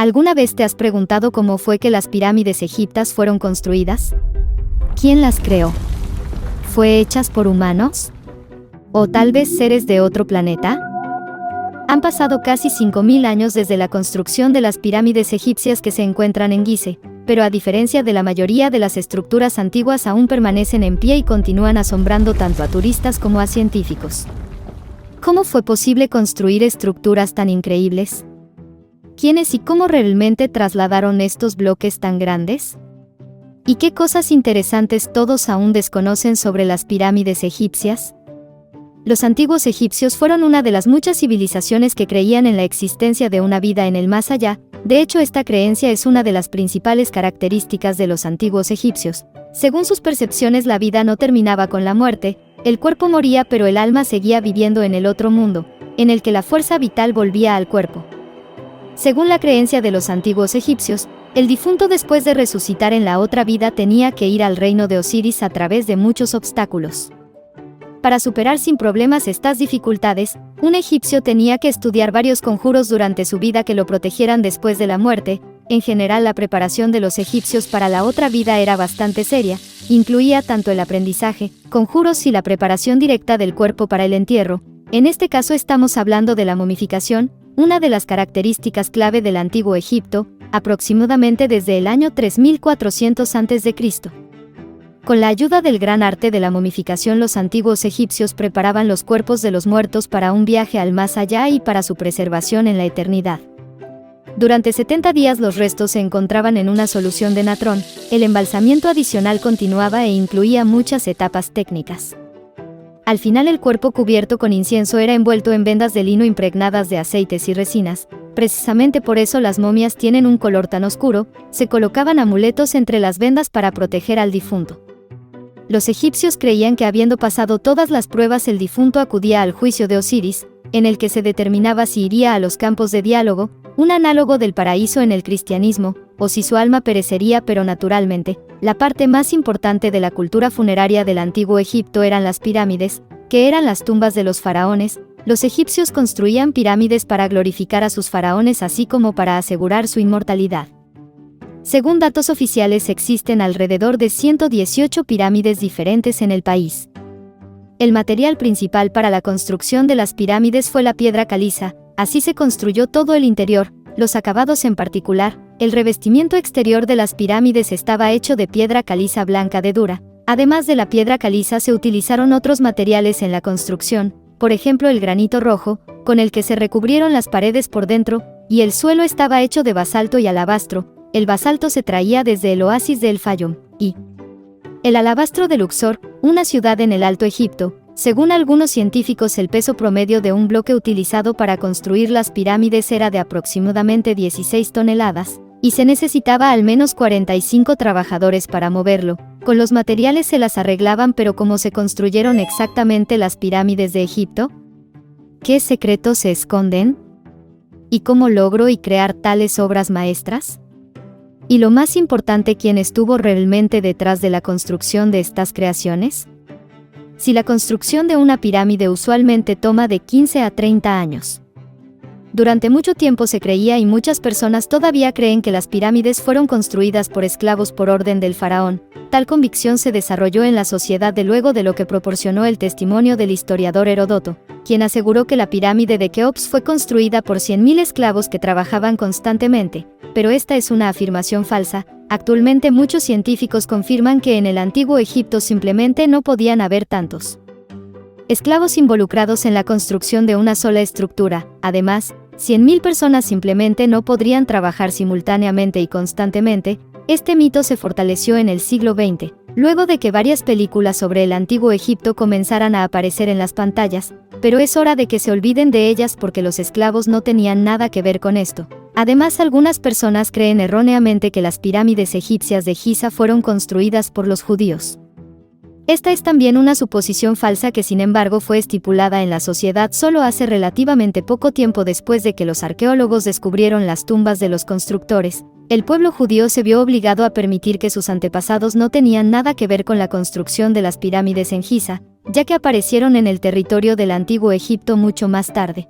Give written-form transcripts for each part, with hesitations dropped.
¿Alguna vez te has preguntado cómo fue que las pirámides egipcias fueron construidas? ¿Quién las creó? ¿Fue hechas por humanos? ¿O tal vez seres de otro planeta? Han pasado casi 5000 años desde la construcción de las pirámides egipcias que se encuentran en Gizeh, pero a diferencia de la mayoría de las estructuras antiguas aún permanecen en pie y continúan asombrando tanto a turistas como a científicos. ¿Cómo fue posible construir estructuras tan increíbles? ¿Quiénes y cómo realmente trasladaron estos bloques tan grandes? ¿Y qué cosas interesantes todos aún desconocen sobre las pirámides egipcias? Los antiguos egipcios fueron una de las muchas civilizaciones que creían en la existencia de una vida en el más allá. De hecho, esta creencia es una de las principales características de los antiguos egipcios. Según sus percepciones, la vida no terminaba con la muerte, el cuerpo moría pero el alma seguía viviendo en el otro mundo, en el que la fuerza vital volvía al cuerpo. Según la creencia de los antiguos egipcios, el difunto después de resucitar en la otra vida tenía que ir al reino de Osiris a través de muchos obstáculos. Para superar sin problemas estas dificultades, un egipcio tenía que estudiar varios conjuros durante su vida que lo protegieran después de la muerte. En general, la preparación de los egipcios para la otra vida era bastante seria, incluía tanto el aprendizaje, conjuros y la preparación directa del cuerpo para el entierro. En este caso estamos hablando de la momificación, una de las características clave del antiguo Egipto, aproximadamente desde el año 3400 a.C. Con la ayuda del gran arte de la momificación, los antiguos egipcios preparaban los cuerpos de los muertos para un viaje al más allá y para su preservación en la eternidad. Durante 70 días los restos se encontraban en una solución de natrón, el embalsamiento adicional continuaba e incluía muchas etapas técnicas. Al final, el cuerpo cubierto con incienso era envuelto en vendas de lino impregnadas de aceites y resinas. Precisamente por eso las momias tienen un color tan oscuro. Se colocaban amuletos entre las vendas para proteger al difunto. Los egipcios creían que habiendo pasado todas las pruebas el difunto acudía al juicio de Osiris, en el que se determinaba si iría a los campos de diálogo, un análogo del paraíso en el cristianismo, o si su alma perecería. Pero naturalmente, la parte más importante de la cultura funeraria del antiguo Egipto eran las pirámides, que eran las tumbas de los faraones. Los egipcios construían pirámides para glorificar a sus faraones así como para asegurar su inmortalidad. Según datos oficiales, existen alrededor de 118 pirámides diferentes en el país. El material principal para la construcción de las pirámides fue la piedra caliza. Así se construyó todo el interior, los acabados en particular. El revestimiento exterior de las pirámides estaba hecho de piedra caliza blanca de dura. Además de la piedra caliza se utilizaron otros materiales en la construcción, por ejemplo el granito rojo, con el que se recubrieron las paredes por dentro, y el suelo estaba hecho de basalto y alabastro. El basalto se traía desde el oasis de El Fayum, y el alabastro de Luxor, una ciudad en el Alto Egipto. Según algunos científicos, el peso promedio de un bloque utilizado para construir las pirámides era de aproximadamente 16 toneladas, y se necesitaba al menos 45 trabajadores para moverlo. Con los materiales se las arreglaban, pero ¿cómo se construyeron exactamente las pirámides de Egipto? ¿Qué secretos se esconden? ¿Y cómo logró crear tales obras maestras? Y lo más importante, ¿quién estuvo realmente detrás de la construcción de estas creaciones? Si la construcción de una pirámide usualmente toma de 15 a 30 años. Durante mucho tiempo se creía, y muchas personas todavía creen, que las pirámides fueron construidas por esclavos por orden del faraón. Tal convicción se desarrolló en la sociedad luego de lo que proporcionó el testimonio del historiador Heródoto, quien aseguró que la pirámide de Keops fue construida por 100.000 esclavos que trabajaban constantemente. Pero esta es una afirmación falsa. Actualmente muchos científicos confirman que en el antiguo Egipto simplemente no podían haber tantos esclavos involucrados en la construcción de una sola estructura. Además, 100.000 personas simplemente no podrían trabajar simultáneamente y constantemente. Este mito se fortaleció en el siglo XX, luego de que varias películas sobre el antiguo Egipto comenzaran a aparecer en las pantallas, pero es hora de que se olviden de ellas porque los esclavos no tenían nada que ver con esto. Además, algunas personas creen erróneamente que las pirámides egipcias de Giza fueron construidas por los judíos. Esta es también una suposición falsa que, sin embargo, fue estipulada en la sociedad solo hace relativamente poco tiempo después de que los arqueólogos descubrieron las tumbas de los constructores. El pueblo judío se vio obligado a permitir que sus antepasados no tenían nada que ver con la construcción de las pirámides en Giza, ya que aparecieron en el territorio del antiguo Egipto mucho más tarde.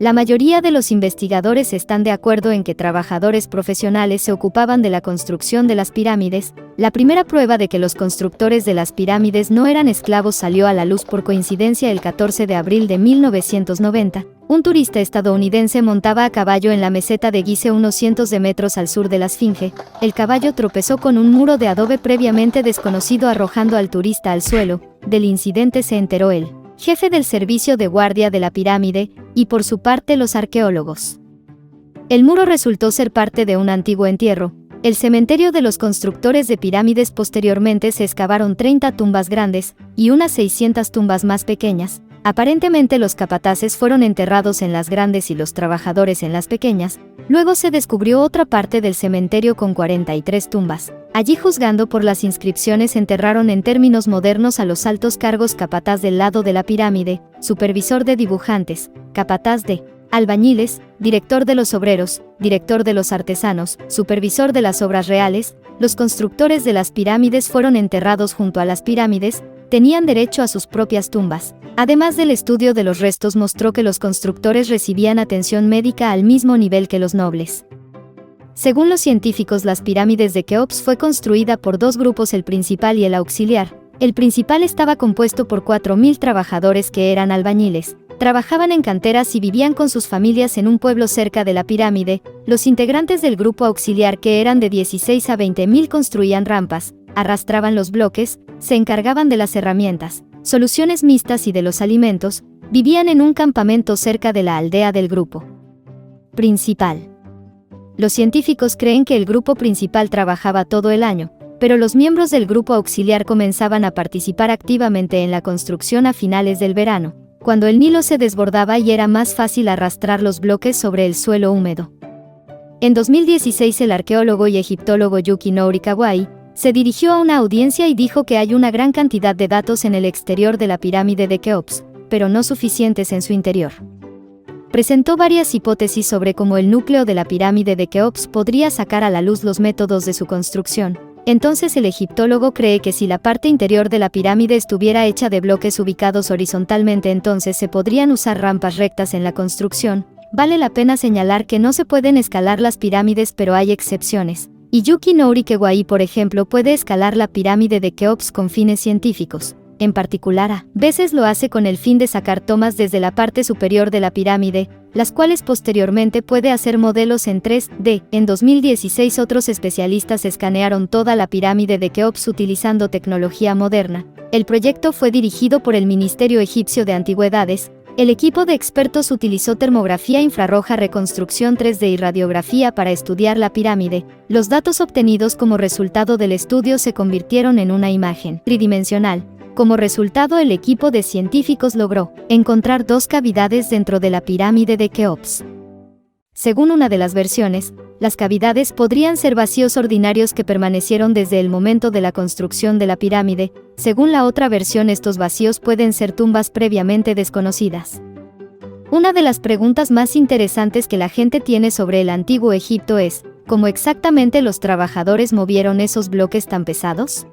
La mayoría de los investigadores están de acuerdo en que trabajadores profesionales se ocupaban de la construcción de las pirámides. La primera prueba de que los constructores de las pirámides no eran esclavos salió a la luz por coincidencia el 14 de abril de 1990. Un turista estadounidense montaba a caballo en la meseta de Gizeh, unos cientos de metros al sur de la Esfinge. El caballo tropezó con un muro de adobe previamente desconocido, arrojando al turista al suelo. Del incidente se enteró él, jefe del servicio de guardia de la pirámide, y por su parte los arqueólogos. El muro resultó ser parte de un antiguo entierro. El cementerio de los constructores de pirámides. Posteriormente se excavaron 30 tumbas grandes y unas 600 tumbas más pequeñas. Aparentemente los capataces fueron enterrados en las grandes y los trabajadores en las pequeñas. Luego se descubrió otra parte del cementerio con 43 tumbas. Allí, juzgando por las inscripciones, enterraron en términos modernos a los altos cargos: capataz del lado de la pirámide, supervisor de dibujantes, capataz de albañiles, director de los obreros, director de los artesanos, supervisor de las obras reales. Los constructores de las pirámides fueron enterrados junto a las pirámides, tenían derecho a sus propias tumbas. Además, del estudio de los restos mostró que los constructores recibían atención médica al mismo nivel que los nobles. Según los científicos, las pirámides de Keops fue construida por dos grupos, el principal y el auxiliar. El principal estaba compuesto por 4.000 trabajadores que eran albañiles. Trabajaban en canteras y vivían con sus familias en un pueblo cerca de la pirámide. Los integrantes del grupo auxiliar, que eran de 16 a 20.000, construían rampas, arrastraban los bloques, se encargaban de las herramientas, soluciones mixtas y de los alimentos. Vivían en un campamento cerca de la aldea del grupo principal. Los científicos creen que el grupo principal trabajaba todo el año, pero los miembros del grupo auxiliar comenzaban a participar activamente en la construcción a finales del verano, cuando el Nilo se desbordaba y era más fácil arrastrar los bloques sobre el suelo húmedo. En 2016, el arqueólogo y egiptólogo Yukinori Kawai se dirigió a una audiencia y dijo que hay una gran cantidad de datos en el exterior de la pirámide de Keops, pero no suficientes en su interior. Presentó varias hipótesis sobre cómo el núcleo de la pirámide de Keops podría sacar a la luz los métodos de su construcción. Entonces, el egiptólogo cree que si la parte interior de la pirámide estuviera hecha de bloques ubicados horizontalmente, entonces se podrían usar rampas rectas en la construcción. Vale la pena señalar que no se pueden escalar las pirámides, pero hay excepciones. Y Yukinori Kawai, por ejemplo, puede escalar la pirámide de Keops con fines científicos. En particular, a veces lo hace con el fin de sacar tomas desde la parte superior de la pirámide, las cuales posteriormente puede hacer modelos en 3D. En 2016, otros especialistas escanearon toda la pirámide de Keops utilizando tecnología moderna. El proyecto fue dirigido por el Ministerio Egipcio de Antigüedades. El equipo de expertos utilizó termografía infrarroja, reconstrucción 3D y radiografía para estudiar la pirámide. Los datos obtenidos como resultado del estudio se convirtieron en una imagen tridimensional. Como resultado, el equipo de científicos logró encontrar dos cavidades dentro de la pirámide de Keops. Según una de las versiones, las cavidades podrían ser vacíos ordinarios que permanecieron desde el momento de la construcción de la pirámide. Según la otra versión, estos vacíos pueden ser tumbas previamente desconocidas. Una de las preguntas más interesantes que la gente tiene sobre el antiguo Egipto es, ¿cómo exactamente los trabajadores movieron esos bloques tan pesados?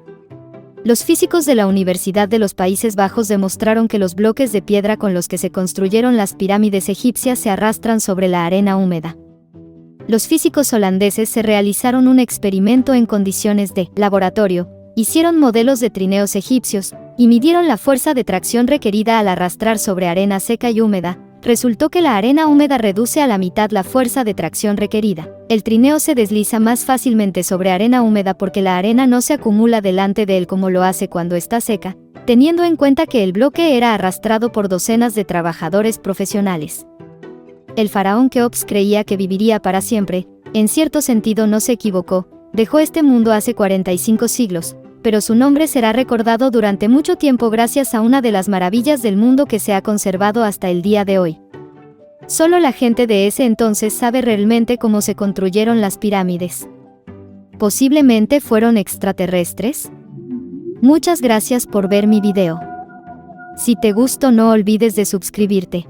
Los físicos de la Universidad de los Países Bajos demostraron que los bloques de piedra con los que se construyeron las pirámides egipcias se arrastran sobre la arena húmeda. Los físicos holandeses se realizaron un experimento en condiciones de laboratorio, hicieron modelos de trineos egipcios y midieron la fuerza de tracción requerida al arrastrar sobre arena seca y húmeda. Resultó que la arena húmeda reduce a la mitad la fuerza de tracción requerida. El trineo se desliza más fácilmente sobre arena húmeda porque la arena no se acumula delante de él como lo hace cuando está seca, teniendo en cuenta que el bloque era arrastrado por docenas de trabajadores profesionales. El faraón Keops creía que viviría para siempre. En cierto sentido no se equivocó, dejó este mundo hace 45 siglos, pero su nombre será recordado durante mucho tiempo gracias a una de las maravillas del mundo que se ha conservado hasta el día de hoy. Solo la gente de ese entonces sabe realmente cómo se construyeron las pirámides. ¿Posiblemente fueron extraterrestres? Muchas gracias por ver mi video. Si te gustó, no olvides de suscribirte.